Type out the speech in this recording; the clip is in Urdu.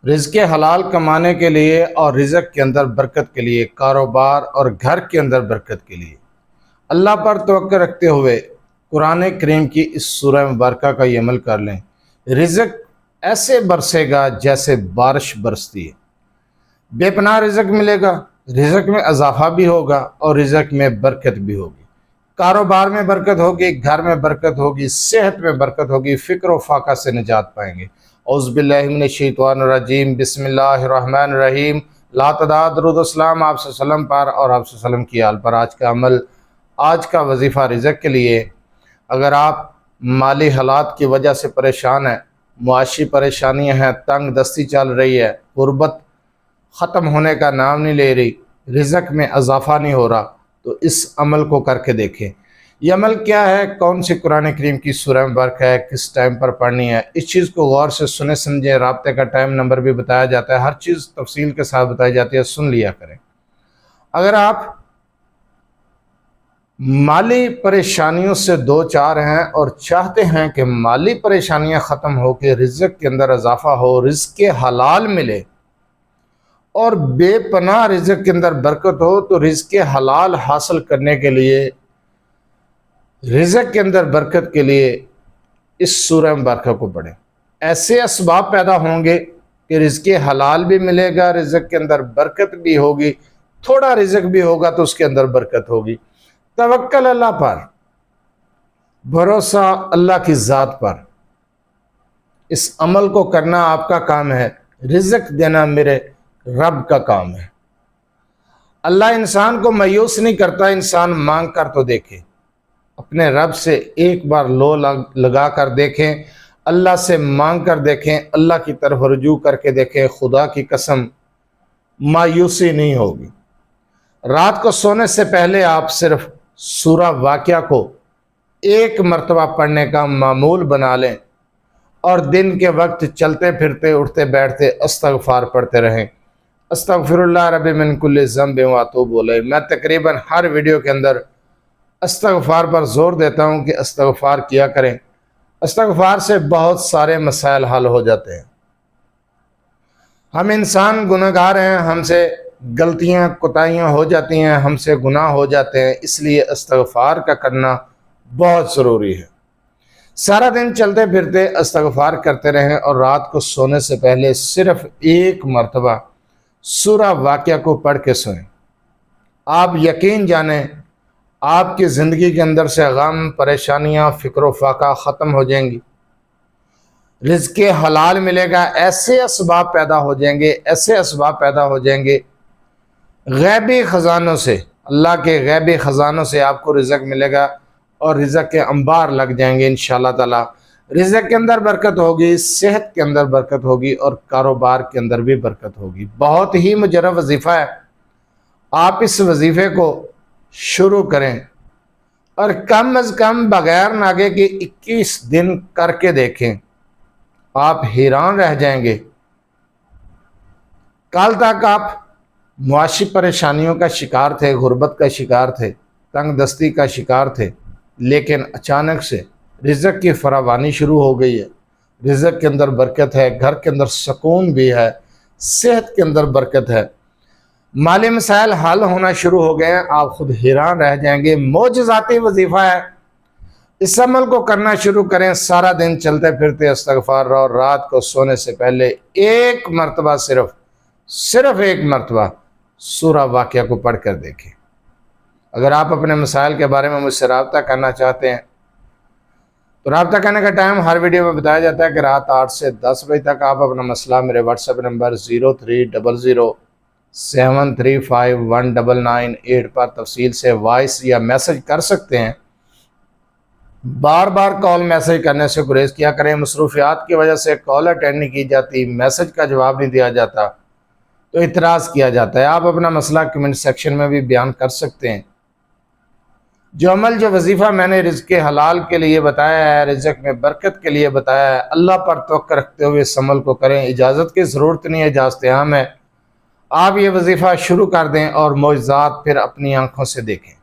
رزق حلال کمانے کے لیے اور رزق کے اندر برکت کے لیے، کاروبار اور گھر کے اندر برکت کے لیے اللہ پر توقع رکھتے ہوئے قرآن کریم کی اس سورہ مبارکہ کا یہ عمل کر لیں۔ رزق ایسے برسے گا جیسے بارش برستی ہے، بے پناہ رزق ملے گا، رزق میں اضافہ بھی ہوگا اور رزق میں برکت بھی ہوگی۔ کاروبار میں برکت ہوگی، گھر میں برکت ہوگی، صحت میں برکت ہوگی، فکر و فاقہ سے نجات پائیں گے۔ اعوذ باللہ من الشیطان الرجیم، بسم اللہ الرحمن الرحیم۔ لا تعداد درود و سلام آپ صلی اللہ علیہ وسلم پر اور آپ صلی اللہ علیہ وسلم کی آل پر۔ آج کا عمل، آج کا وظیفہ رزق کے لیے۔ اگر آپ مالی حالات کی وجہ سے پریشان ہیں، معاشی پریشانیاں ہیں، تنگ دستی چل رہی ہے، غربت ختم ہونے کا نام نہیں لے رہی، رزق میں اضافہ نہیں ہو رہا، تو اس عمل کو کر کے دیکھیں۔ یہ عمل کیا ہے، کون سی قرآن کریم کی سورہ مبارکہ ہے، کس ٹائم پر پڑھنی ہے، اس چیز کو غور سے سنیں سمجھیں۔ رابطے کا ٹائم نمبر بھی بتایا جاتا ہے، ہر چیز تفصیل کے ساتھ بتائی جاتی ہے، سن لیا کریں۔ اگر آپ مالی پریشانیوں سے دو چار ہیں اور چاہتے ہیں کہ مالی پریشانیاں ختم ہو کے رزق کے اندر اضافہ ہو، رزق حلال ملے اور بے پناہ رزق کے اندر برکت ہو، تو رزق حلال حاصل کرنے کے لیے، رزق کے اندر برکت کے لیے اس سورہ مبارکہ کو پڑھیں۔ ایسے اسباب پیدا ہوں گے کہ رزق حلال بھی ملے گا، رزق کے اندر برکت بھی ہوگی، تھوڑا رزق بھی ہوگا تو اس کے اندر برکت ہوگی۔ توکل اللہ پر، بھروسہ اللہ کی ذات پر، اس عمل کو کرنا آپ کا کام ہے، رزق دینا میرے رب کا کام ہے۔ اللہ انسان کو مایوس نہیں کرتا، انسان مانگ کر تو دیکھے، اپنے رب سے ایک بار لو لگا کر دیکھیں، اللہ سے مانگ کر دیکھیں، اللہ کی طرف رجوع کر کے دیکھیں، خدا کی قسم مایوسی نہیں ہوگی۔ رات کو سونے سے پہلے آپ صرف سورہ واقعہ کو ایک مرتبہ پڑھنے کا معمول بنا لیں اور دن کے وقت چلتے پھرتے اٹھتے بیٹھتے استغفار پڑھتے رہیں۔ استغفر اللہ رب من کل ذنب و اتوب الیہ۔ میں تقریباً ہر ویڈیو کے اندر استغفار پر زور دیتا ہوں کہ استغفار کیا کریں۔ استغفار سے بہت سارے مسائل حل ہو جاتے ہیں۔ ہم انسان گناہگار ہیں، ہم سے غلطیاں کوتاہیاں ہو جاتی ہیں، ہم سے گناہ ہو جاتے ہیں، اس لیے استغفار کا کرنا بہت ضروری ہے۔ سارا دن چلتے پھرتے استغفار کرتے رہیں اور رات کو سونے سے پہلے صرف ایک مرتبہ سورہ واقعہ کو پڑھ کے سوئیں۔ آپ یقین جانیں آپ کی زندگی کے اندر سے غم، پریشانیاں، فکر و فاقہ ختم ہو جائیں گی، رزق حلال ملے گا، ایسے اسباب پیدا ہو جائیں گے، ایسے اسباب پیدا ہو جائیں گے، غیبی خزانوں سے، اللہ کے غیبی خزانوں سے آپ کو رزق ملے گا اور رزق کے انبار لگ جائیں گے انشاءاللہ تعالی۔ رزق کے اندر برکت ہوگی، صحت کے اندر برکت ہوگی اور کاروبار کے اندر بھی برکت ہوگی۔ بہت ہی مجرب وظیفہ ہے، آپ اس وظیفے کو شروع کریں اور کم از کم بغیر ناگے کے 21 دن کر کے دیکھیں، آپ حیران رہ جائیں گے۔ کل تک آپ معاشی پریشانیوں کا شکار تھے، غربت کا شکار تھے، تنگ دستی کا شکار تھے، لیکن اچانک سے رزق کی فراوانی شروع ہو گئی ہے، رزق کے اندر برکت ہے، گھر کے اندر سکون بھی ہے، صحت کے اندر برکت ہے، مالی مسائل حل ہونا شروع ہو گئے ہیں، آپ خود حیران رہ جائیں گے۔ معجزاتی وظیفہ ہے، اس عمل کو کرنا شروع کریں۔ سارا دن چلتے پھرتے استغفار اور رات کو سونے سے پہلے ایک مرتبہ صرف ایک مرتبہ سورہ واقعہ کو پڑھ کر دیکھیں۔ اگر آپ اپنے مسائل کے بارے میں مجھ سے رابطہ کرنا چاہتے ہیں تو رابطہ کرنے کا ٹائم ہر ویڈیو میں بتایا جاتا ہے کہ رات 8 سے 10 بجے تک آپ اپنا مسئلہ میرے واٹس ایپ نمبر 0300735199 پر تفصیل سے وائس یا میسج کر سکتے ہیں۔ بار بار کال میسج کرنے سے گریز کیا کریں، مصروفیات کی وجہ سے کال اٹینڈ نہیں کی جاتی، میسج کا جواب نہیں دیا جاتا تو اعتراض کیا جاتا ہے۔ آپ اپنا مسئلہ کمنٹ سیکشن میں بھی بیان کر سکتے ہیں۔ جو عمل، جو وظیفہ میں نے رزق حلال کے لیے بتایا ہے، رزق میں برکت کے لیے بتایا ہے، اللہ پر توقع رکھتے ہوئے اس عمل کو کریں۔ اجازت کی ضرورت نہیں ہے، اجازت عام ہے۔ آپ یہ وظیفہ شروع کر دیں اور معجزات پھر اپنی آنکھوں سے دیکھیں۔